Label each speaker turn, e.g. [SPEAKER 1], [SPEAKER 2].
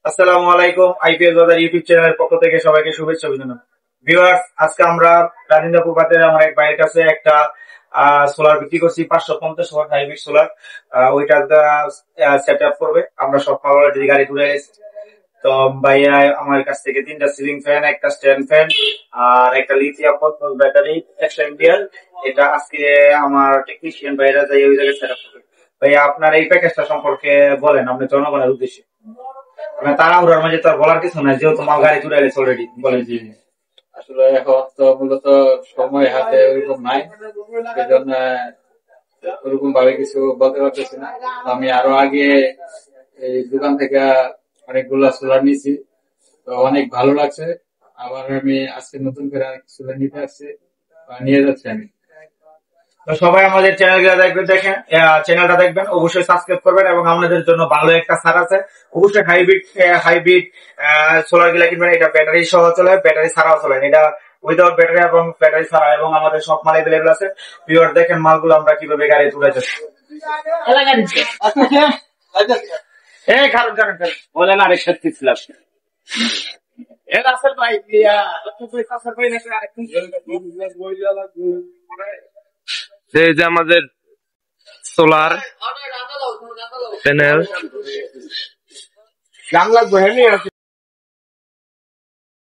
[SPEAKER 1] আসসালামু আলাইকুম। আইপিএল বাজার ইউটিউব চ্যানেলের পক্ষ থেকে সবাইকে শুভেচ্ছা অভিনন্দন। ভিউয়ার্স, আজকে আমরা রাজেন্দ্রপুর বাজারে আমার এক ভাইয়ের কাছে একটা সোলার বিক্রি করছি 550 ওয়াট হাইব্রিড সোলার। ওইটা সেট আপ করবে। আমরা সব মাল অলরেডি গাড়ি তুলে এসেছি। তো ভাইয়া আমার কাছ থেকে 3টা সিলিং ফ্যান, একটা স্ট্যান্ড ফ্যান আর একটা লিথিয়াম ফসফেট ব্যাটারি, একটা এমপিআর, এটা আজকে আমার টেকনিশিয়ান ভাইরা যাই ওই জায়গায় সেট আপ করবে। ভাইয়া, আপনার এই প্যাকেজটা সম্পর্কে বলেন আপনি জনগণের উদ্দেশ্যে। মানে তাড়াহুড়ার মাঝে তো আর বলার কিছু নাই, যেহেতু মাল গাড়ি চলে গেছে অলরেডি। বলেন।
[SPEAKER 2] জি, আসলে এখন তো মূলত সময় হাতে ওইরকম নাই, সেই জন্য ওরকম ভাবে কিছু বলতে পারতেছি না। আমি আরো আগে এই দোকান থেকে অনেকগুলা সোলার নিয়েছি, তো অনেক ভালো লাগছে। আবার আমি আজকে নতুন করে সোলার নিতে আসছি বা নিয়ে যাচ্ছি আমি।
[SPEAKER 1] তো সবাই আমাদের চ্যানেলটা দেখবেন, অবশ্যই সাবস্ক্রাইব করবেন এবং আমাদের জন্য ভালো একটা ছাড় আছে। অবশ্যই হাইব্রিড সোলার গুলা কিনবেন। এটা ব্যাটারি সহ চলে, ব্যাটারি ছাড়াও চলে। এটা উইদাউট ব্যাটারি এবং ব্যাটারি ছাড়া, এবং আমাদের সব মাল এভেলেবেল আছে। ভিউয়ার দেখেন মালগুলো আমরা কিভাবে গাড়ি তুলে যাচ্ছি।
[SPEAKER 3] বলেন আরেক সত্যি ছিলাম রাসেল ভাই এই যে আমাদের সোলার প্যানেল